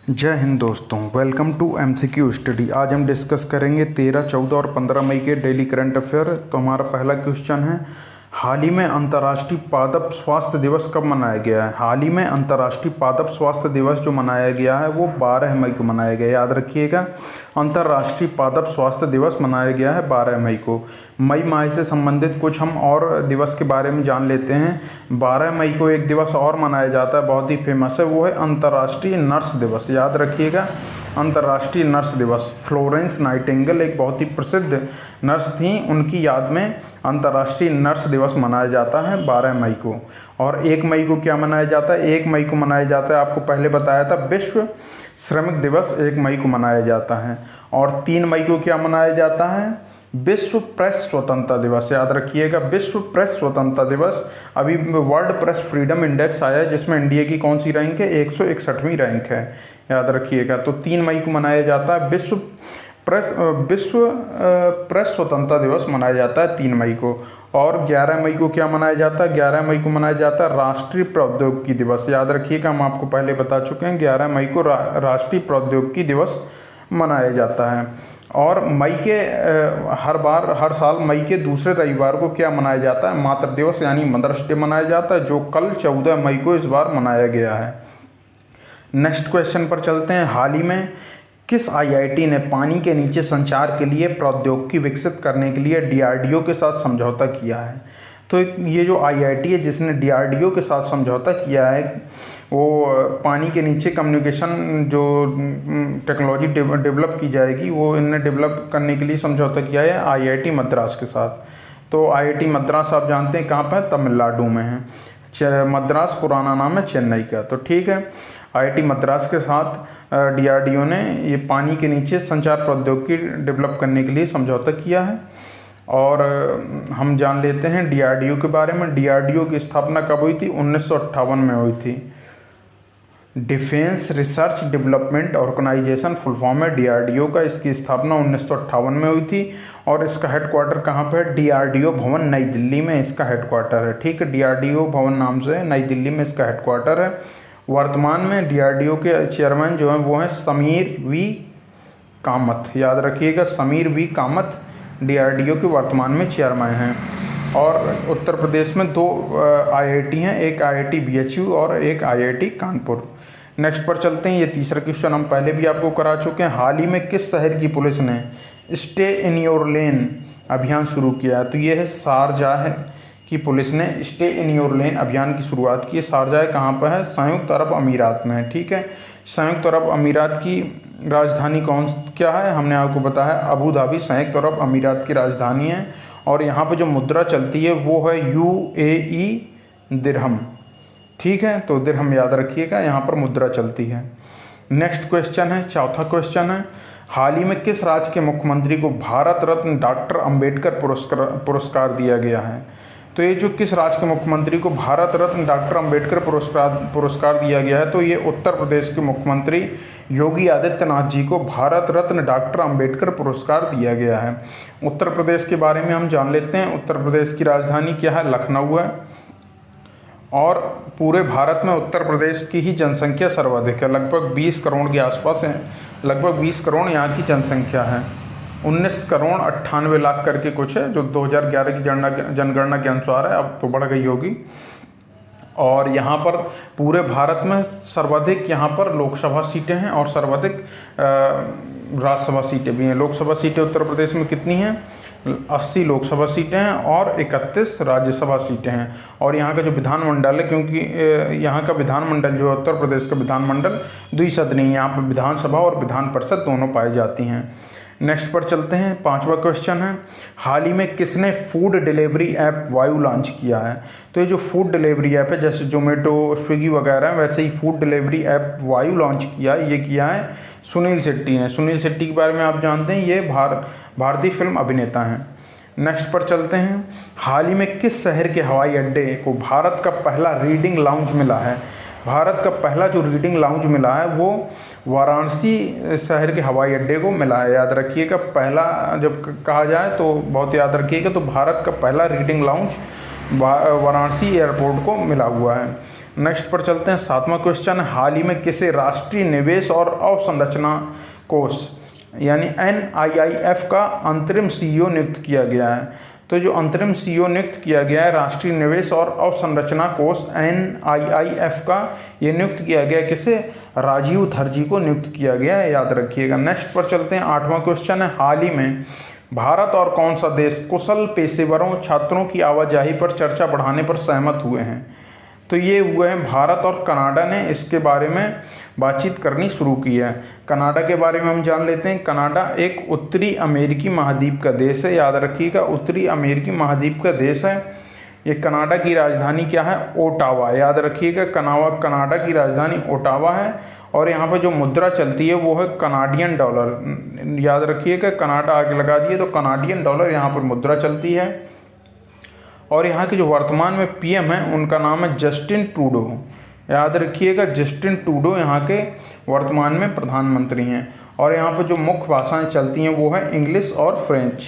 जय हिंद दोस्तों, welcome to MCQ study. आज हम डिस्कस करेंगे 13, 14 और 15 मई के डेली करंट अफेयर। तो हमारा पहला क्वेश्चन है, हाल ही में अंतर्राष्ट्रीय पादप स्वास्थ्य दिवस कब मनाया गया है? हाल ही में अंतर्राष्ट्रीय पादप स्वास्थ्य दिवस जो मनाया गया है वो 12 मई को मनाया गया है। याद रखिएगा, अंतर्राष्ट्रीय पादप स्वास्थ्य दिवस मनाया गया है 12 मई को। मई माह से संबंधित कुछ हम और दिवस के बारे में जान लेते हैं। 12 मई को एक दिवस और मनाया जाता है, बहुत ही फेमस है, वो है अंतर्राष्ट्रीय नर्स दिवस। याद रखिएगा, अंतर्राष्ट्रीय नर्स दिवस। फ्लोरेंस नाइटिंगेल एक बहुत ही प्रसिद्ध नर्स थी, उनकी याद में अंतर्राष्ट्रीय नर्स दिवस मनाया जाता है 12 मई को। और 1 मई को क्या मनाया जाता है? 1 मई को मनाया जाता है, आपको पहले बताया था, विश्व श्रमिक दिवस 1 मई को मनाया जाता है। और 3 मई को क्या मनाया जाता है? विश्व प्रेस स्वतंत्रता दिवस। याद रखिएगा, विश्व प्रेस स्वतंत्रता दिवस। अभी वर्ल्ड प्रेस फ्रीडम इंडेक्स आया है जिसमें इंडिया की कौन सी रैंक है? 161वीं रैंक है। याद रखिएगा, तो 3 मई को मनाया जाता है विश्व प्रेस स्वतंत्रता दिवस मनाया जाता है 3 मई को। और 11 मई को क्या मनाया जाता है? 11 मई को मनाया जाता है राष्ट्रीय प्रौद्योगिकी दिवस। याद रखिएगा, हम आपको पहले बता चुके हैं, 11 मई को राष्ट्रीय प्रौद्योगिकी दिवस मनाया जाता है। और मई के हर साल मई के दूसरे रविवार को क्या मनाया जाता है? मातृ दिवस यानी मदर्स डे मनाया जाता है, जो कल 14 मई को इस बार मनाया गया है। नेक्स्ट क्वेश्चन पर चलते हैं। हाल ही में किस आईआईटी ने पानी के नीचे संचार के लिए प्रौद्योगिकी विकसित करने के लिए डीआरडीओ के साथ समझौता किया है? तो ये जो आईआईटी है जिसने डीआरडीओ के साथ समझौता किया है, वो पानी के नीचे कम्युनिकेशन जो टेक्नोलॉजी डेवलप की जाएगी वो इनने डेवलप करने के लिए समझौता किया है आईआईटी मद्रास के साथ। तो आईआईटी मद्रास आप जानते हैं कहाँ पर है? तमिलनाडु में है। मद्रास पुराना नाम है चेन्नई का। तो ठीक है, आईआईटी मद्रास के साथ डीआरडीओ ने ये पानी के नीचे संचार प्रौद्योगिकी डेवलप करने के लिए समझौता किया है। और हम जान लेते हैं डीआरडीओ के बारे में। डीआरडीओ की स्थापना कब हुई थी? 1958 में हुई थी। Defence research development organisation full form है डीआरडीओ का। इसकी स्थापना 1958 में हुई थी। और इसका हेडक्वार्टर कहाँ पर है? डीआरडीओ भवन नई दिल्ली में इसका हेडक्वार्टर है। ठीक है, डीआरडीओ भवन नाम से नई दिल्ली में इसका हेडक्वार्टर है। वर्तमान में डीआरडीओ के चेयरमैन जो हैं वो हैं समीर वी कामत। याद रखिएगा, समीर वी कामत डीआरडीओ के वर्तमान में चेयरमैन हैं। और उत्तर प्रदेश में 2 आईआईटी हैं, एक आईआईटी बीएचयू और एक आईआईटी कानपुर। नेक्स्ट पर चलते हैं। ये तीसरा क्वेश्चन हम पहले भी आपको करा चुके हैं। हाल ही में किस शहर की पुलिस ने स्टे इन योर लेन अभियान शुरू किया है? तो ये है शारजाह की पुलिस ने स्टे इन योर लेन अभियान की शुरुआत की है। शारजाह कहाँ पर है? संयुक्त अरब अमीरात में है। ठीक है, संयुक्त अरब अमीरात की राजधानी क्या है? हमने आपको बताया अबू धाबी संयुक्त अरब अमीरात की राजधानी है। और यहाँ पर जो मुद्रा चलती है वो है यूएई दिरहम। ठीक है, तो दिरहम याद रखिएगा, यहाँ पर मुद्रा चलती है। नेक्स्ट क्वेश्चन है, चौथा क्वेश्चन है, हाल ही में किस राज्य के मुख्यमंत्री को भारत रत्न डॉक्टर अंबेडकर पुरस्कार दिया गया है? तो ये जो किस राज्य के मुख्यमंत्री को भारत रत्न डॉक्टर अंबेडकर पुरस्कार दिया गया है, तो ये उत्तर प्रदेश के मुख्यमंत्री योगी आदित्यनाथ जी को भारत रत्न डॉक्टर अंबेडकर पुरस्कार दिया गया है। उत्तर प्रदेश के बारे में हम जान लेते हैं। उत्तर प्रदेश की राजधानी क्या है? लखनऊ है। और पूरे भारत में उत्तर प्रदेश की ही जनसंख्या सर्वाधिक है, लगभग 20 करोड़ के आसपास है। लगभग 20 करोड़ यहाँ की जनसंख्या है। 19 करोड़ 98 लाख करके कुछ है, जो 2011 की जनगणना के अनुसार है, अब तो बढ़ गई होगी। और यहाँ पर पूरे भारत में सर्वाधिक यहाँ पर लोकसभा सीटें हैं और सर्वाधिक राज्यसभा सीटें भी हैं। लोकसभा सीटें उत्तर प्रदेश में कितनी हैं? 80 लोकसभा सीटें हैं और 31 राज्यसभा सीटें हैं। और यहाँ का जो विधानमंडल है, क्योंकि यहाँ का विधानमंडल जो है उत्तर प्रदेश का विधानमंडल द्विसदनीय है, यहाँ पर विधानसभा और विधान परिषद दोनों पाई जाती हैं। नेक्स्ट पर चलते हैं। 5वां क्वेश्चन है, हाल ही में किसने फूड डिलीवरी ऐप वायु लॉन्च किया है? तो ये जो फूड डिलीवरी ऐप है, जैसे जोमेटो, स्विगी वगैरह, वैसे ही फूड डिलीवरी ऐप वायु लॉन्च किया है सुनील शेट्टी ने। सुनील शेट्टी के बारे में आप जानते हैं, ये भारतीय फिल्म अभिनेता हैं। नेक्स्ट पर चलते हैं। हाल ही में किस शहर के हवाई अड्डे को भारत का पहला रीडिंग लाउंज मिला है? भारत का पहला जो रीडिंग लाउंज मिला है वो वाराणसी शहर के हवाई अड्डे को मिला है। याद रखिएगा, पहला जब कहा जाए तो बहुत याद रखिएगा, तो भारत का पहला रीडिंग लाउंज वाराणसी एयरपोर्ट को मिला हुआ है। नेक्स्ट पर चलते हैं, 7वां क्वेश्चन, हाल ही में किसे राष्ट्रीय निवेश और अवसंरचना कोष यानी NIIF का अंतरिम CEO नियुक्त किया गया है? तो जो अंतरिम CEO नियुक्त किया गया है राष्ट्रीय निवेश और अवसंरचना कोष NIIF का, ये नियुक्त किया गया किसे? राजीव धरजी को नियुक्त किया गया है, याद रखिएगा। नेक्स्ट पर चलते हैं, 8वां क्वेश्चन है, हाल ही में भारत और कौन सा देश कुशल पेशेवरों छात्रों की आवाजाही पर चर्चा बढ़ाने पर सहमत हुए हैं? तो ये हुए हैं भारत और कनाडा ने इसके बारे में बातचीत करनी शुरू की है। कनाडा के बारे में हम जान लेते हैं। कनाडा एक उत्तरी अमेरिकी महाद्वीप का देश है, याद रखिएगा, उत्तरी अमेरिकी महाद्वीप का देश है। ये कनाडा की राजधानी क्या है? ओटावा, याद रखिएगा, कनाडा की राजधानी ओटावा है। और यहाँ पे जो मुद्रा चलती है वो है कनाडियन डॉलर, याद रखिएगा, कनाडा आगे लगा दिए तो कनाडियन डॉलर यहाँ पर मुद्रा चलती है। और यहाँ के जो वर्तमान में PM हैं उनका नाम है जस्टिन ट्रूडो, याद रखिएगा, जस्टिन ट्रूडो यहाँ के वर्तमान में प्रधानमंत्री हैं। और यहाँ पर जो मुख्य भाषाएं चलती हैं वो है इंग्लिश और फ्रेंच।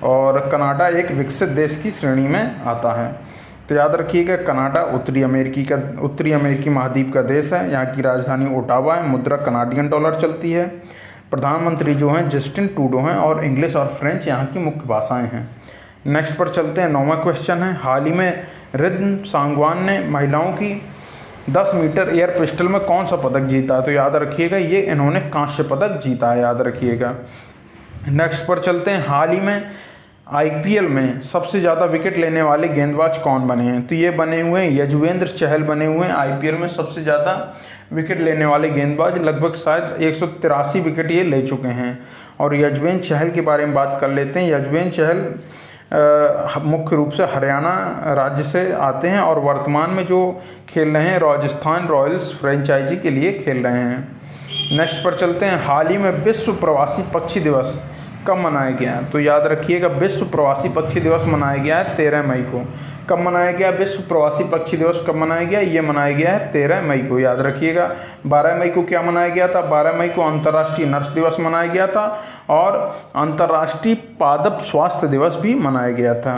और कनाडा एक विकसित देश की श्रेणी में आता है। तो याद रखिएगा, कनाडा उत्तरी अमेरिकी महाद्वीप का देश है। यहाँ की राजधानी ओटावा है, मुद्रा कनाडियन डॉलर चलती है। प्रधानमंत्री जो हैं जस्टिन ट्रूडो हैं और इंग्लिश और फ्रेंच यहाँ की मुख्य भाषाएं हैं। नेक्स्ट पर चलते हैं, 9वां क्वेश्चन है, हाल ही में रिद्धि सांगवान ने महिलाओं की 10 मीटर एयर पिस्टल में कौन सा पदक जीता? तो याद रखिएगा, ये इन्होंने कांस्य पदक जीता है, याद रखिएगा। नेक्स्ट पर चलते हैं, हाल ही में IPL में सबसे ज़्यादा विकेट लेने वाले गेंदबाज कौन बने हैं? तो ये बने हुए हैं यजुवेंद्र चहल बने हुए हैं IPL में सबसे ज़्यादा विकेट लेने वाले गेंदबाज, लगभग शायद 183 विकेट ये ले चुके हैं। और यजुवेंद्र चहल के बारे में बात कर लेते हैं। यजुवेंद्र चहल मुख्य रूप से हरियाणा राज्य से आते हैं और वर्तमान में जो खेल रहे हैं राजस्थान रॉयल्स फ्रेंचाइजी के लिए खेल रहे हैं। नेक्स्ट पर चलते हैं, हाल ही में विश्व प्रवासी पक्षी दिवस कब मनाया गया है? तो याद रखिएगा, विश्व प्रवासी पक्षी दिवस मनाया गया है 13 मई को। कब मनाया गया विश्व प्रवासी पक्षी दिवस? कब मनाया गया? ये मनाया गया है 13 मई को, याद रखिएगा। 12 मई को क्या मनाया गया था? 12 मई को अंतर्राष्ट्रीय नर्स दिवस मनाया गया था और अंतर्राष्ट्रीय पादप स्वास्थ्य दिवस भी मनाया गया था।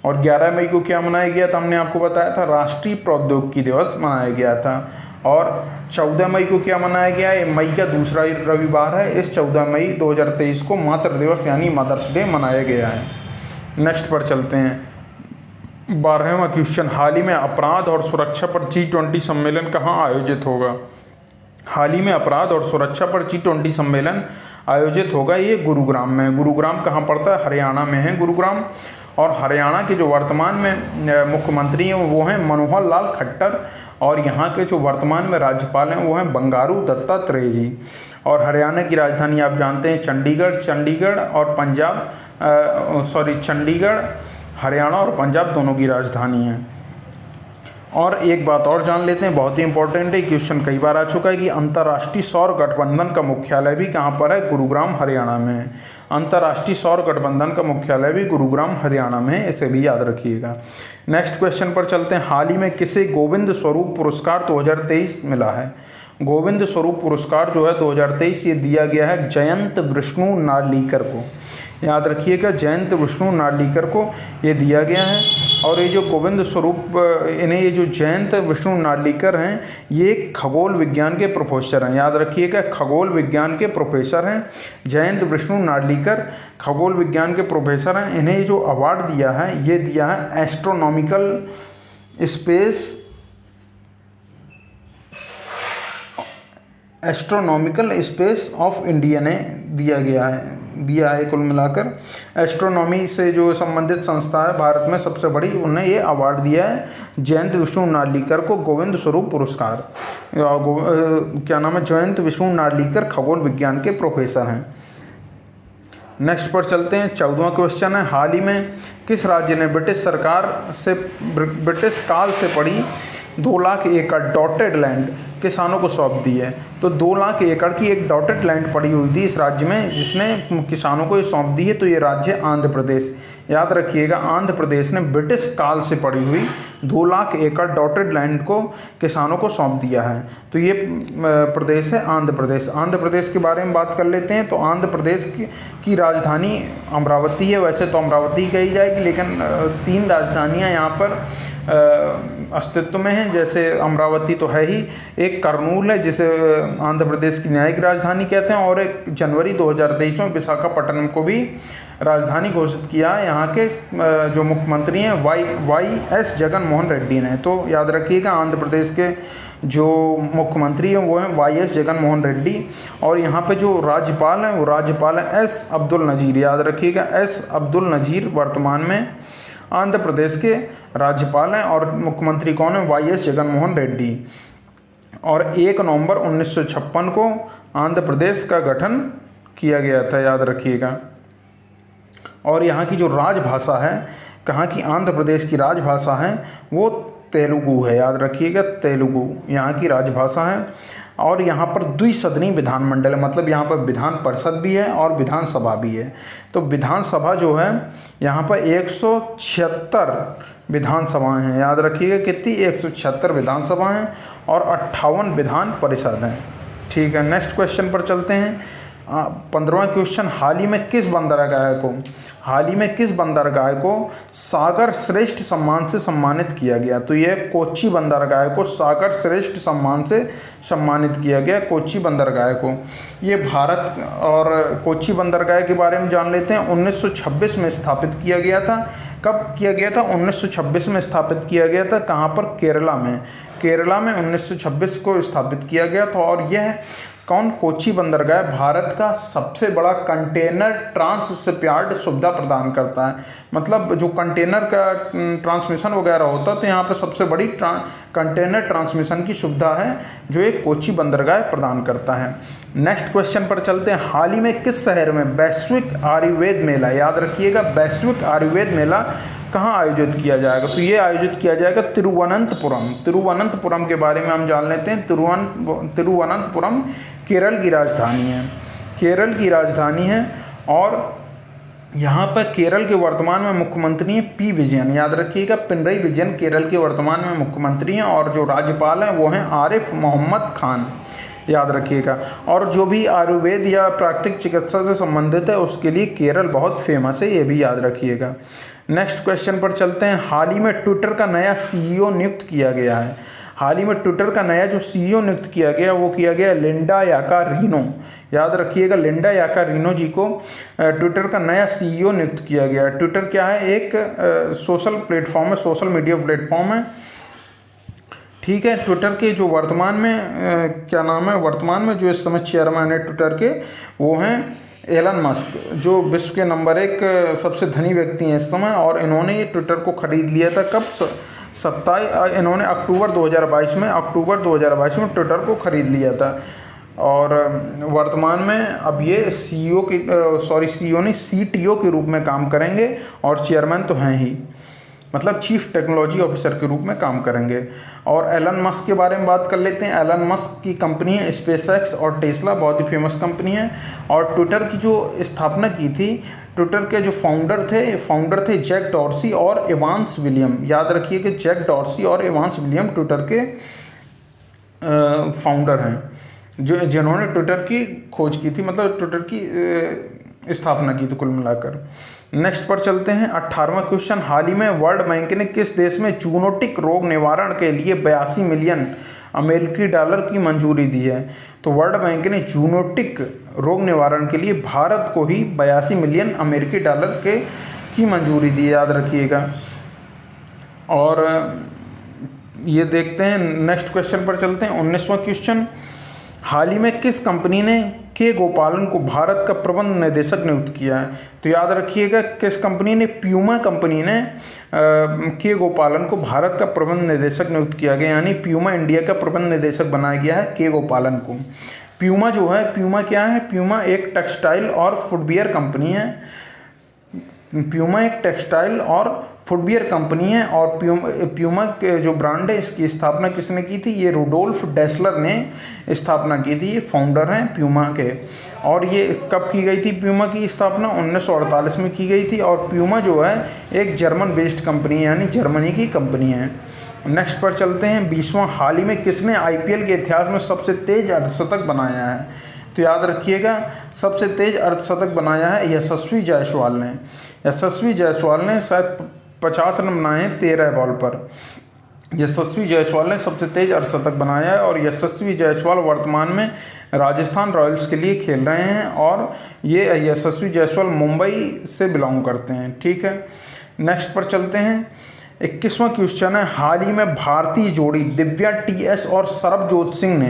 और 11 मई को क्या मनाया गया था? हमने आपको बताया था, राष्ट्रीय प्रौद्योगिकी दिवस मनाया गया था। और 14 मई को क्या मनाया गया है? मई का दूसरा रविवार है, इस 14 मई 2023 को मातृ दिवस यानी मदर्स डे मनाया गया है। नेक्स्ट पर चलते हैं, 12वां क्वेश्चन, हाल ही में अपराध और सुरक्षा पर G20 सम्मेलन कहाँ आयोजित होगा? हाल ही में अपराध और सुरक्षा पर G20 सम्मेलन आयोजित होगा, ये गुरुग्राम में। गुरुग्राम कहाँ पड़ता है? हरियाणा में है गुरुग्राम। और हरियाणा के जो वर्तमान में मुख्यमंत्री हैं वो हैं मनोहर लाल खट्टर और यहाँ के जो वर्तमान में राज्यपाल हैं वो हैं बंगारू दत्तात्रेय जी। और हरियाणा की राजधानी आप जानते हैं चंडीगढ़ और चंडीगढ़, हरियाणा और पंजाब दोनों की राजधानी है। और एक बात और जान लेते हैं, बहुत ही इंपॉर्टेंट है, क्वेश्चन कई बार आ चुका है कि अंतर्राष्ट्रीय सौर गठबंधन का मुख्यालय भी कहाँ पर है? गुरुग्राम हरियाणा में है। अंतर्राष्ट्रीय सौर गठबंधन का मुख्यालय भी गुरुग्राम हरियाणा में है, इसे भी याद रखिएगा। नेक्स्ट क्वेश्चन पर चलते हैं, हाल ही में किसे गोविंद स्वरूप पुरस्कार 2023 मिला है? गोविंद स्वरूप पुरस्कार जो है 2023 ये दिया गया है जयंत विष्णु नार्लिकर को, याद रखिएगा, जयंत विष्णु नार्लिकर को ये दिया गया है। और ये जो गोविंद स्वरूप इन्हें ये जो जयंत विष्णु नार्लिकर हैं ये खगोल विज्ञान के प्रोफेसर हैं, याद रखिएगा, खगोल विज्ञान के प्रोफेसर हैं जयंत विष्णु नार्लिकर, खगोल विज्ञान के प्रोफेसर हैं। इन्हें जो अवार्ड दिया है ये दिया है एस्ट्रोनॉमिकल स्पेस ऑफ इंडिया ने दिया है कुल मिलाकर। एस्ट्रोनॉमी से जो संबंधित संस्था है भारत में सबसे बड़ी, उन्हें ये अवार्ड दिया है जयंत विष्णु नार्लिकर को गोविंद स्वरूप पुरस्कार। क्या नाम है? जयंत विष्णु नार्लिकर खगोल विज्ञान के प्रोफेसर हैं। नेक्स्ट पर चलते हैं, 14वां क्वेश्चन है, हाल ही में किस राज्य ने ब्रिटिश काल से पड़ी 2 लाख एकड़ डॉटेड लैंड किसानों को सौंप दी है? तो 2 लाख एकड़ की एक डॉटेड लैंड पड़ी हुई थी इस राज्य में जिसने किसानों को ये सौंप दी है, तो ये राज्य है आंध्र प्रदेश। याद रखिएगा, आंध्र प्रदेश ने ब्रिटिश काल से पड़ी हुई 2 लाख एकड़ डॉटेड लैंड को किसानों को सौंप दिया है, तो ये प्रदेश है आंध्र प्रदेश। आंध्र प्रदेश के बारे में बात कर लेते हैं, तो आंध्र प्रदेश की राजधानी अमरावती है। वैसे तो अमरावती कही जाएगी, लेकिन 3 राजधानियाँ यहाँ पर अस्तित्व में हैं, जैसे अमरावती तो है ही, एक कर्नूल है जिसे आंध्र प्रदेश की न्यायिक राजधानी कहते हैं, और एक जनवरी 2023 में विशाखापट्टनम को भी राजधानी घोषित किया है यहाँ के जो मुख्यमंत्री हैं वाई.एस. जगन मोहन रेड्डी ने। तो याद रखिएगा आंध्र प्रदेश के जो मुख्यमंत्री हैं वो हैं वाई.एस. जगन मोहन रेड्डी, और यहाँ पे जो राज्यपाल हैं वो राज्यपाल हैं एस. अब्दुल नज़ीर। याद रखिएगा एस. अब्दुल नज़ीर वर्तमान में आंध्र प्रदेश के राज्यपाल हैं, और मुख्यमंत्री कौन है? वाई.एस. जगन मोहन रेड्डी। और 1 नवंबर 1956 को आंध्र प्रदेश का गठन किया गया था, याद रखिएगा। और यहाँ की जो राजभाषा है, कहाँ की आंध्र प्रदेश की राजभाषा है वो तेलुगु है, याद रखिएगा तेलुगु यहाँ की राजभाषा है। और यहाँ पर द्विसदनी विधानमंडल है, मतलब यहाँ पर विधान परिषद भी है और विधानसभा भी है। तो विधानसभा जो है यहाँ पर 176 विधानसभाएं हैं, याद रखिएगा कितनी? 176 विधानसभा हैं और 58 विधान परिषद हैं। ठीक है, नेक्स्ट क्वेश्चन पर चलते हैं। 15वां क्वेश्चन, हाल ही में किस बंदरगाह को सागर श्रेष्ठ सम्मान से सम्मानित किया गया? तो यह कोच्चि बंदरगाह को सागर श्रेष्ठ सम्मान से सम्मानित किया गया, कोच्चि बंदरगाह को। ये भारत, और कोच्चि बंदरगाह के बारे में जान लेते हैं। 1926 में स्थापित किया गया था। कब किया गया था? 1926 में स्थापित किया गया था। कहाँ पर? केरला में। केरला में 1926 को स्थापित किया गया था। और यह कोच्चि बंदरगाह भारत का सबसे बड़ा कंटेनर ट्रांसशिपयार्ड सुविधा प्रदान करता है। मतलब जो कंटेनर का ट्रांसमिशन वगैरह होता है, तो यहाँ पे सबसे बड़ी कंटेनर ट्रांसमिशन की सुविधा है जो एक कोच्चि बंदरगाह प्रदान करता है। नेक्स्ट क्वेश्चन पर चलते हैं। हाल ही में किस शहर में वैश्विक आयुर्वेद मेला, याद रखिएगा वैश्विक आयुर्वेद मेला कहाँ आयोजित किया जाएगा? तो ये आयोजित किया जाएगा तिरुवनंतपुरम। तिरुवनंतपुरम के बारे में हम जान लेते हैं। तिरुवनंतपुरम केरल की राजधानी है, केरल की राजधानी है। और यहाँ पर केरल के वर्तमान में मुख्यमंत्री हैं पी विजयन, याद रखिएगा पिनरई विजयन केरल के वर्तमान में मुख्यमंत्री हैं। और जो राज्यपाल हैं वो हैं आरिफ मोहम्मद खान, याद रखिएगा। और जो भी आयुर्वेद या प्राकृतिक चिकित्सा से संबंधित है उसके लिए केरल बहुत फेमस है, ये भी याद रखिएगा। नेक्स्ट क्वेश्चन पर चलते हैं। हाल ही में ट्विटर का नया सीईओ नियुक्त किया गया है। हाल ही में ट्विटर का नया जो सीईओ नियुक्त किया गया वो किया गया लिंडा याकारिनो, याद रखिएगा लिंडा याकारिनो जी को ट्विटर का नया सीईओ नियुक्त किया गया। ट्विटर क्या है? एक सोशल प्लेटफॉर्म है, सोशल मीडिया प्लेटफॉर्म है। ठीक है, ट्विटर के जो वर्तमान में क्या नाम है, वर्तमान में जो इस समय चेयरमैन है ट्विटर के वो हैं एलन मस्क, जो विश्व के नंबर 1 सबसे धनी व्यक्ति हैं इस समय। और इन्होंने ये ट्विटर को खरीद लिया था कब? इन्होंने अक्टूबर 2022 में ट्विटर को खरीद लिया था। और वर्तमान में अब ये सीईओ नहीं सीटीओ के रूप में काम करेंगे, और चेयरमैन तो हैं ही, मतलब चीफ टेक्नोलॉजी ऑफिसर के रूप में काम करेंगे। और एलन मस्क के बारे में बात कर लेते हैं। एलन मस्क की कंपनी है स्पेसएक्स और टेस्ला, बहुत ही फेमस कंपनी है। और ट्विटर की जो स्थापना की थी, ट्विटर के जो फाउंडर थे जैक डॉर्सी और एवांस विलियम, याद रखिए कि जैक डॉर्सी और एवांस विलियम ट्विटर के फाउंडर हैं, जिन्होंने ट्विटर की खोज की थी, मतलब ट्विटर की स्थापना की थी कुल मिलाकर। नेक्स्ट पर चलते हैं। 18वां क्वेश्चन, हाल ही में वर्ल्ड बैंक ने किस देश में जूनोटिक रोग निवारण के लिए 82 मिलियन अमेरिकी डॉलर की मंजूरी दी है? तो वर्ल्ड बैंक ने जूनोटिक रोग निवारण के लिए भारत को ही 82 मिलियन अमेरिकी डॉलर की मंजूरी दी है, याद रखिएगा। और ये देखते हैं, नेक्स्ट क्वेश्चन पर चलते हैं। 19वां क्वेश्चन, हाल ही में किस कंपनी ने के गोपालन को भारत का प्रबंध निदेशक नियुक्त किया है? तो याद रखिएगा किस कंपनी ने, प्यूमा कंपनी ने के गोपालन को भारत का प्रबंध निदेशक नियुक्त किया गया, यानी प्यूमा इंडिया का प्रबंध निदेशक बनाया गया है के गोपालन को। प्यूमा जो है, प्यूमा क्या है? प्यूमा एक टेक्सटाइल और फुटवियर कंपनी है। प्यूमा एक टेक्सटाइल और फुटवियर कंपनी है। और प्यूमा के जो ब्रांड है इसकी स्थापना किसने की थी? ये रुडोल्फ डेसलर ने स्थापना की थी, ये फाउंडर हैं प्यूमा के। और ये कब की गई थी? प्यूमा की स्थापना 1948 में की गई थी। और प्यूमा जो है एक जर्मन बेस्ड कंपनी है, यानी जर्मनी की कंपनी है। नेक्स्ट पर चलते हैं। 20वां, हाल ही में किसने आईपीएल के इतिहास में सबसे तेज अर्धशतक बनाया है? तो याद रखिएगा सबसे तेज अर्धशतक बनाया है यशस्वी जायसवाल ने। यशस्वी जायसवाल ने शायद 50 रन बनाए हैं 13 बॉल पर। यशस्वी जायसवाल ने सबसे तेज अर्धशतक बनाया है और यशस्वी जायसवाल वर्तमान में राजस्थान रॉयल्स के लिए खेल रहे हैं और ये यशस्वी जायसवाल मुंबई से बिलोंग करते हैं। ठीक है, नेक्स्ट पर चलते हैं। 21वां क्वेश्चन है, हाल ही में भारतीय जोड़ी दिव्या टीएस और सरबजोत सिंह ने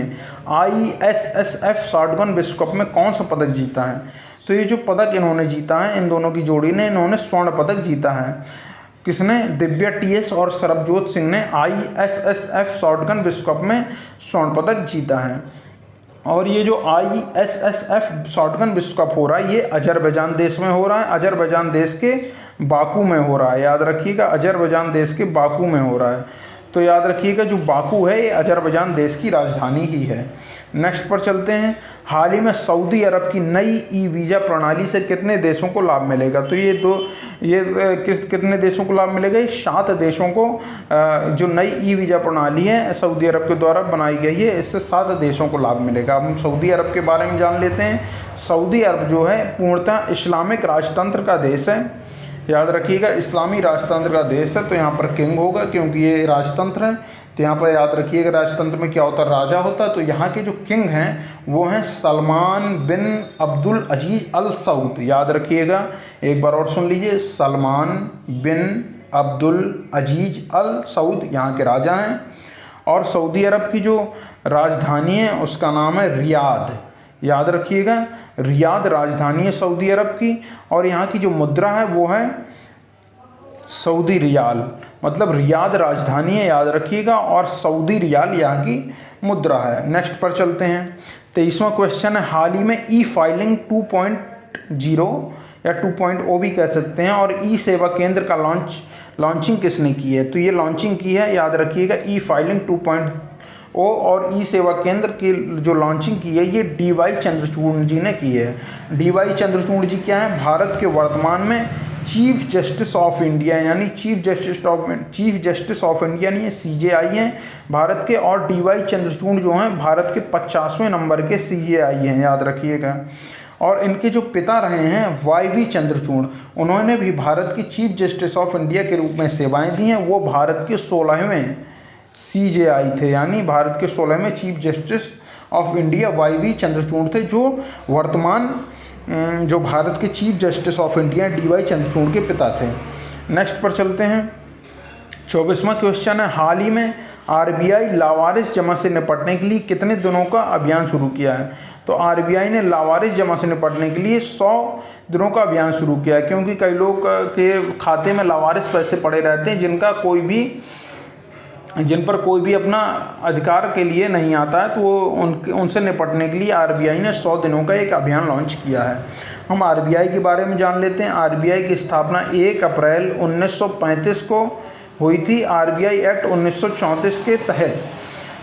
ISSF शॉटगन विश्व कप में कौन सा पदक जीता है? तो ये जो पदक इन्होंने जीता है, इन दोनों की जोड़ी ने, इन्होंने स्वर्ण पदक जीता है। किसने? दिव्या टीएस और सरबजोत सिंह ने ISSF शॉटगन विश्व कप में स्वर्ण पदक जीता है। और ये जो ISSF शॉटगन विश्व कप हो रहा है, ये अजरबैजान देश में हो रहा है। अजरबैजान देश के बाकू में हो रहा है, याद रखिएगा, अजरबैजान देश के बाकू में हो रहा है। तो याद रखिएगा, जो बाकू है ये अजरबैजान देश की राजधानी ही है। नेक्स्ट पर चलते हैं। हाल ही में सऊदी अरब की नई ई-वीज़ा प्रणाली से कितने देशों को लाभ मिलेगा? तो कितने देशों को लाभ मिलेगा? ये 7 देशों को जो नई ई-वीज़ा प्रणाली है सऊदी अरब के द्वारा बनाई गई है, इससे 7 देशों को लाभ मिलेगा। अब हम सऊदी अरब के बारे में जान लेते हैं। सऊदी अरब जो है पूर्णतः इस्लामिक राजतंत्र का देश है, याद रखिएगा, इस्लामी राजतंत्र का देश है। तो यहाँ पर किंग होगा क्योंकि ये राजतंत्र है। तो यहाँ पर याद रखिएगा, राजतंत्र में क्या होता है? राजा होता है। तो यहाँ के जो किंग हैं वो हैं सलमान बिन अब्दुल अजीज अल सऊद, याद रखिएगा, एक बार और सुन लीजिए, सलमान बिन अब्दुल अजीज अल सऊद यहाँ के राजा हैं। और सऊदी अरब की जो राजधानी है उसका नाम है रियाद, याद रखिएगा, रियाद राजधानी है सऊदी अरब की। और यहाँ की जो मुद्रा है वो है सऊदी रियाल, मतलब रियाद राजधानी है, याद रखिएगा, और सऊदी रियाल यहाँ की मुद्रा है। नेक्स्ट पर चलते हैं। 23वां क्वेश्चन है, हाल ही में ई फाइलिंग 2.0 या 2.0 भी कह सकते हैं और ई सेवा केंद्र का लॉन्चिंग किसने की है? तो ये लॉन्चिंग की है, याद रखिएगा, ई फाइलिंग 2.0 और ई सेवा केंद्र की जो लॉन्चिंग की है ये DY चंद्रचूड़ जी ने की है। DY चंद्रचूड़ जी क्या है? भारत के वर्तमान में चीफ जस्टिस ऑफ इंडिया, यानी चीफ जस्टिस ऑफ इंडिया नहीं है, CJI हैं भारत के। और DY चंद्रचूड़ जो हैं भारत के 50वें नंबर के CJI हैं, याद रखिएगा। और इनके जो पिता रहे हैं YV चंद्रचूड़, उन्होंने भी भारत की चीफ जस्टिस ऑफ इंडिया के रूप में सेवाएं दी हैं। वो भारत के 16वें CJI थे, यानी भारत के 16वें chief justice of India YV Chandrachud थे, जो भारत के chief justice of India DY Chandrachud के पिता थे। नेक्स्ट पर चलते हैं। 24वां क्वेश्चन है, हाल ही में RBI लावारिस जमा से निपटने के लिए कितने दिनों का अभियान शुरू किया है? तो RBI ने लावारिस जमा से निपटने के लिए 100 दिनों का अभियान शुरू किया है, क्योंकि कई लोग के खाते में लावारिस पैसे पड़े रहते हैं जिन पर कोई भी अपना अधिकार के लिए नहीं आता है। तो वो उनसे निपटने के लिए RBI ने 100 दिनों का एक अभियान लॉन्च किया है। हम RBI के बारे में जान लेते हैं। RBI की स्थापना 1 अप्रैल 1935 को हुई थी, RBI एक्ट 1934 के तहत,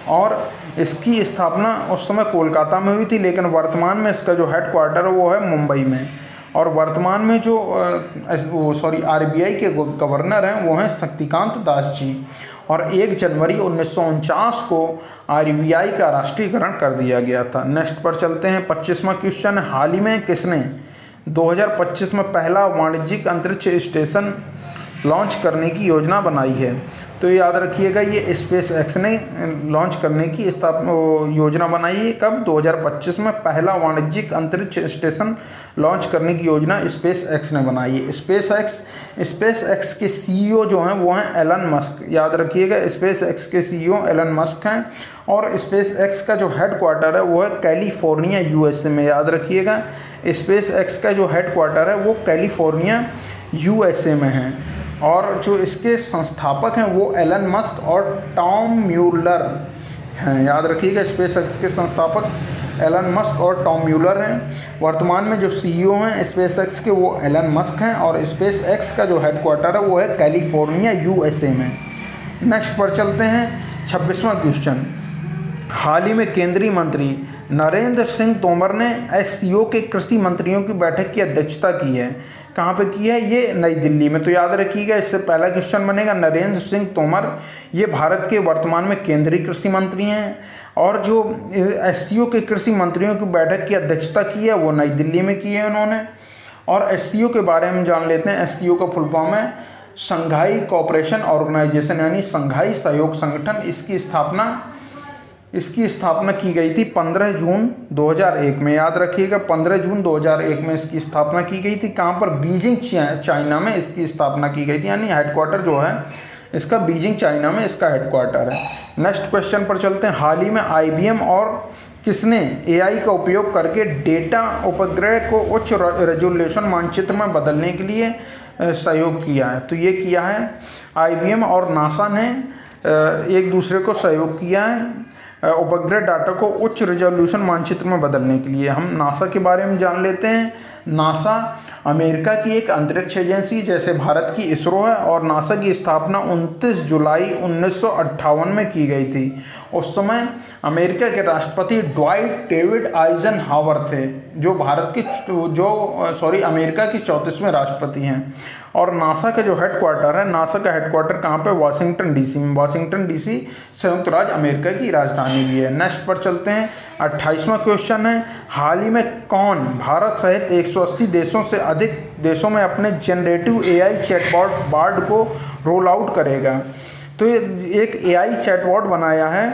और इसकी स्थापना उस समय कोलकाता में हुई थी, लेकिन वर्तमान में इसका जो हेड क्वार्टर है वो है मुंबई में। और वर्तमान में जो RBI के गवर्नर हैं वो हैं शक्तिकांत दास जी। और 1 जनवरी 1949 को RBI का राष्ट्रीयकरण कर दिया गया था। नेक्स्ट पर चलते हैं। 25वां क्वेश्चन, हाल ही में किसने 2025 में पहला वाणिज्यिक अंतरिक्ष स्टेशन लॉन्च करने की योजना बनाई है? तो याद रखिएगा, ये SpaceX ने लॉन्च करने की योजना बनाई है। कब? 2025 में पहला वाणिज्यिक अंतरिक्ष स्टेशन लॉन्च करने की योजना SpaceX ने बनाई है। SpaceX के CEO जो हैं वो हैं एलन मस्क, याद रखिएगा, SpaceX के CEO एलन मस्क हैं। और SpaceX का जो हेड क्वार्टर है वो है कैलिफोर्निया USA में, याद रखिएगा, SpaceX का जो हेड क्वार्टर है वो कैलिफोर्निया USA में है। और जो इसके संस्थापक हैं वो एलन मस्क और टॉम म्यूलर हैं, याद रखिएगा, SpaceX के संस्थापक एलन मस्क और टॉम म्यूलर हैं। वर्तमान में जो CEO हैं SpaceX के वो एलन मस्क हैं, और SpaceX का जो हेड क्वार्टर है वो है कैलिफोर्निया USA में। नेक्स्ट पर चलते हैं। 26वां क्वेश्चन, हाल ही में केंद्रीय मंत्री नरेंद्र सिंह तोमर ने SCO के कृषि मंत्रियों की बैठक की अध्यक्षता की है। कहाँ पे की है? ये नई दिल्ली में। तो याद रखिएगा, इससे पहला क्वेश्चन बनेगा, नरेंद्र सिंह तोमर ये भारत के वर्तमान में केंद्रीय कृषि मंत्री हैं, और जो SCO के कृषि मंत्रियों की बैठक की अध्यक्षता की है वो नई दिल्ली में की है उन्होंने। और SCO के बारे में जान लेते हैं। SCO का फुल फॉर्म है संघाई कोऑपरेशन ऑर्गेनाइजेशन यानी संघाई सहयोग संगठन, इसकी स्थापना की गई थी 15 जून 2001 में। याद रखिएगा 15 जून 2001 में इसकी स्थापना की गई थी। कहाँ पर? बीजिंग चाइना में इसकी स्थापना की गई थी, यानी हेडक्वार्टर जो है इसका बीजिंग चाइना में इसका हेडक्वार्टर है। नेक्स्ट क्वेश्चन पर चलते हैं। हाल ही में IBM और किसने AI का उपयोग करके डेटा उपग्रह को उच्च रेजोल्यूशन मानचित्र में बदलने के लिए सहयोग किया है? तो ये किया है IBM और नासा ने एक दूसरे को सहयोग किया है उपग्रह डाटा को उच्च रेजोल्यूशन मानचित्र में बदलने के लिए। हम नासा के बारे में जान लेते हैं। नासा अमेरिका की एक अंतरिक्ष एजेंसी जैसे भारत की इसरो है, और नासा की स्थापना 29 जुलाई 1958 में की गई थी। उस समय अमेरिका के राष्ट्रपति ड्वाइट डेविड आइजनहावर थे, जो अमेरिका के 34वें राष्ट्रपति हैं। और नासा का जो हेडक्वार्टर है, नासा का हेडक्वार्टर कहाँ पे? वाशिंगटन DC में। वाशिंगटन DC संयुक्त राज्य अमेरिका की राजधानी भी है। नेक्स्ट पर चलते हैं। 28वां क्वेश्चन है। हाल ही में कौन भारत सहित 180 देशों से अधिक देशों में अपने जनरेटिव AI चैटबॉट बार्ड को रोल आउट करेगा? तो ये एक AI चैटबॉट बनाया है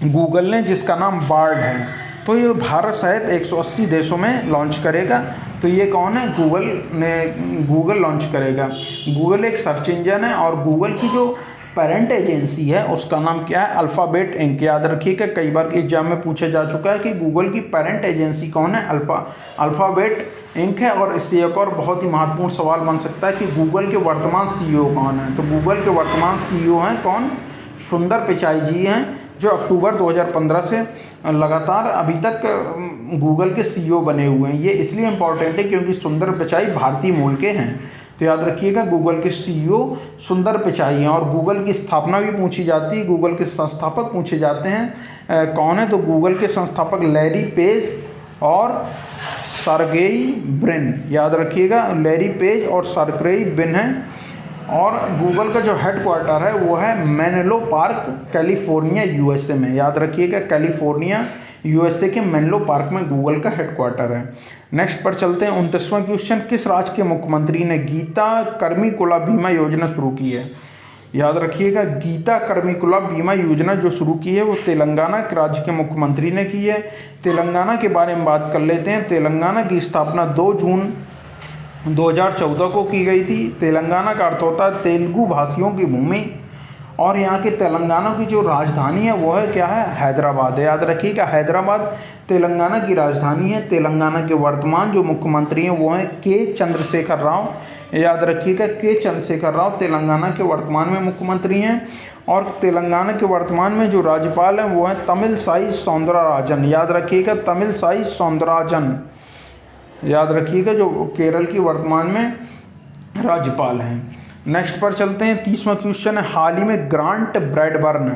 गूगल ने जिसका नाम बार्ड है। तो ये भारत सहित 180 देशों में लॉन्च करेगा। तो ये कौन है? गूगल लॉन्च करेगा। गूगल एक सर्च इंजन है, और गूगल की जो पेरेंट एजेंसी है उसका नाम क्या है? Alphabet Inc. याद रखिएगा, कई बार एग्जाम में पूछा जा चुका है कि गूगल की पेरेंट एजेंसी कौन है? अल्फ़ाबेट इंक है। और इससे एक और बहुत ही महत्वपूर्ण सवाल बन सकता है कि गूगल के वर्तमान CEO कौन है? तो गूगल के वर्तमान CEO हैं कौन? सुंदर पिचाई जी हैं, जो अक्टूबर 2015 से लगातार अभी तक गूगल के CEO बने हुए हैं। ये इसलिए इम्पॉर्टेंट है क्योंकि सुंदर पिचाई भारतीय मूल के हैं। तो याद रखिएगा गूगल के CEO सुंदर पिचाई हैं। और गूगल की स्थापना भी पूछी जाती है, गूगल के संस्थापक पूछे जाते हैं कौन है? तो गूगल के संस्थापक लैरी पेज और सर्गेई ब्रिन। याद रखिएगा लैरी पेज और सर्गेई ब्रिन हैं। और गूगल का जो हेडक्वार्टर है वो है मेनलो पार्क, कैलिफोर्निया USA में। याद रखिएगा कैलिफोर्निया USA के मेनलो पार्क में गूगल का हेडक्वार्टर है। नेक्स्ट पर चलते हैं। 29वां क्वेश्चन। किस राज्य के मुख्यमंत्री ने गीता कर्मिकुला बीमा योजना शुरू की है? याद रखिएगा गीता कर्मिकुला बीमा योजना जो शुरू की है वो तेलंगाना के राज्य के मुख्यमंत्री ने की है। तेलंगाना के बारे में बात कर लेते हैं। तेलंगाना की स्थापना 2 जून 2014 को की गई थी। तेलंगाना का अर्थ होता है तेलुगु भाषियों की भूमि, और यहाँ के तेलंगाना की जो राजधानी है वो है क्या है? हैदराबाद। याद रखिएगा हैदराबाद तेलंगाना की राजधानी है। तेलंगाना के वर्तमान जो मुख्यमंत्री हैं वो हैं के चंद्रशेखर राव। याद रखिएगा के चंद्रशेखर राव तेलंगाना के वर्तमान में मुख्यमंत्री हैं। और तेलंगाना के वर्तमान में जो राज्यपाल हैं वो हैं तमिलसाई सौंदरराजन। याद रखिएगा तमिलसाई सौंदरराजन। याद रखिएगा जो केरल की वर्तमान में राज्यपाल हैं। नेक्स्ट पर चलते हैं। 30वां क्वेश्चन है। हाल ही में ग्रांट ब्रैडबर्न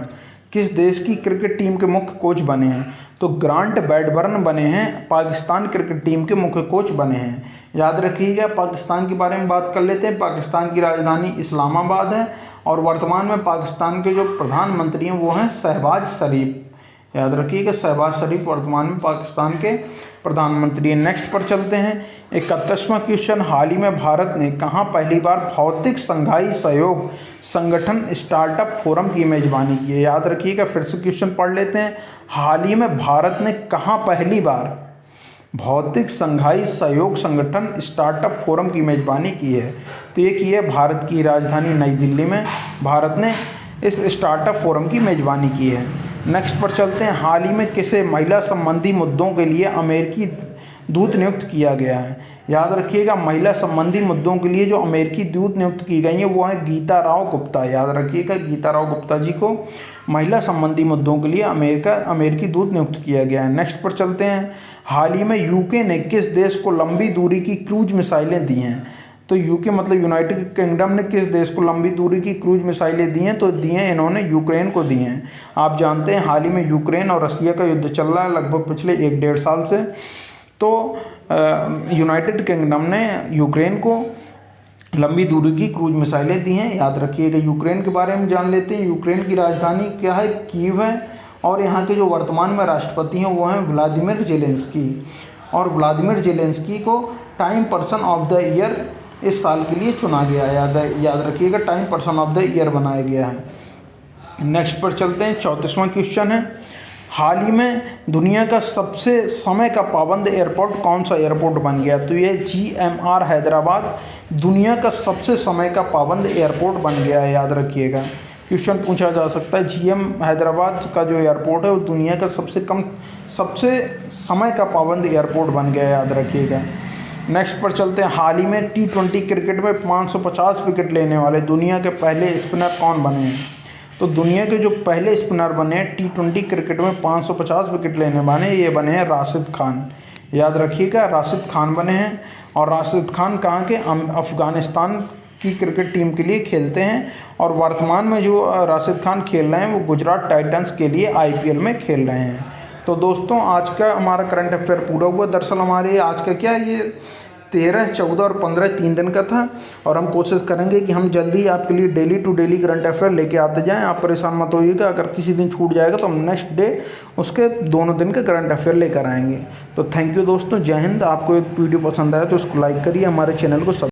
किस देश की क्रिकेट टीम के मुख्य कोच बने हैं? तो ग्रांट ब्रैडबर्न बने हैं पाकिस्तान क्रिकेट टीम के मुख्य कोच बने हैं। याद रखिएगा पाकिस्तान के बारे में बात कर लेते हैं। पाकिस्तान की राजधानी इस्लामाबाद है, और वर्तमान में पाकिस्तान के जो प्रधानमंत्री हैं वो हैं शहबाज शरीफ। याद रखिएगा शहबाज शरीफ वर्तमान में पाकिस्तान के प्रधानमंत्री हैं। नेक्स्ट पर चलते हैं। 31वां क्वेश्चन। हाल ही में भारत ने कहाँ पहली बार भौतिक संघाई सहयोग संगठन स्टार्टअप फोरम की मेजबानी की है? याद रखिएगा फिर से क्वेश्चन पढ़ लेते हैं। हाल ही में भारत ने कहाँ पहली बार भौतिक संघाई सहयोग संगठन स्टार्टअप फोरम की मेजबानी की है? तो ये की है भारत की राजधानी नई दिल्ली में भारत ने इस स्टार्टअप फोरम की मेजबानी की है। नेक्स्ट पर चलते हैं। हाल ही में किसे महिला संबंधी मुद्दों के लिए अमेरिकी दूत नियुक्त किया गया है? याद रखिएगा महिला संबंधी मुद्दों के लिए जो अमेरिकी दूत नियुक्त की गई हैं वो है गीता राव गुप्ता। याद रखिएगा गीता राव गुप्ता जी को महिला संबंधी मुद्दों के लिए अमेरिकी दूत नियुक्त किया गया है। नेक्स्ट पर चलते हैं। हाल ही में यूके ने किस देश को लंबी दूरी की क्रूज मिसाइलें दी हैं? तो यूके मतलब यूनाइटेड किंगडम ने किस देश को लंबी दूरी की क्रूज मिसाइलें दी हैं? तो दी हैं इन्होंने यूक्रेन को दी हैं। आप जानते हैं हाल ही में यूक्रेन और रसिया का युद्ध चल रहा है लगभग पिछले 1-1.5 साल से। तो यूनाइटेड किंगडम ने यूक्रेन को लंबी दूरी की क्रूज मिसाइलें दी हैं। याद रखिएगा। यूक्रेन के बारे में जान लेते हैं। यूक्रेन की राजधानी क्या है? कीव है, और यहाँ के जो वर्तमान में राष्ट्रपति हैं वो हैं व्लादिमीर जेलेंस्की। और व्लादिमीर जेलेंस्की को time person of the year इस साल के लिए चुना गया। याद रखिएगा, time person of the year बनाया गया है। नेक्स्ट पर चलते हैं। 34वां क्वेश्चन है, हाल ही में दुनिया का सबसे समय का पाबंद एयरपोर्ट कौन सा एयरपोर्ट बन गया? तो ये GMR हैदराबाद दुनिया का सबसे समय का पाबंद एयरपोर्ट बन गया है, याद रखिएगा। क्वेश्चन पूछा जा सकता है, GM हैदराबाद का जो एयरपोर्ट है वो दुनिया का सबसे समय का पाबंद एयरपोर्ट बन गया है, याद रखिएगा। नेक्स्ट पर चलते हैं, हाल ही में T20 क्रिकेट में 550 विकेट लेने वाले दुनिया के पहले स्पिनर कौन बने हैं? तो दुनिया के जो पहले स्पिनर बने हैं T20 क्रिकेट में 550 विकेट लेने वाले, ये बने हैं राशिद खान, याद रखिएगा, राशिद खान बने हैं। और राशिद खान कहाँ के? अफ़गानिस्तान की क्रिकेट टीम के लिए खेलते हैं और वर्तमान में जो राशिद खान खेल रहे हैं वो गुजरात टाइटंस के लिए IPL में खेल रहे हैं। तो दोस्तों आज का हमारा करंट अफेयर पूरा हुआ। दरअसल हमारे आज का क्या ये 13, 14 और 15 3 दिन का था और हम कोशिश करेंगे कि हम जल्दी आपके लिए daily to daily current affair लेके आते जाएं। आप परेशान मत होइएगा, अगर किसी दिन छूट जाएगा तो हम नेक्स्ट डे उसके दोनों दिन का करंट अफेयर लेकर आएंगे। तो थैंक यू दोस्तों, जय हिंद। आपको एक वीडियो पसंद आया तो उसको लाइक करिए, हमारे चैनल को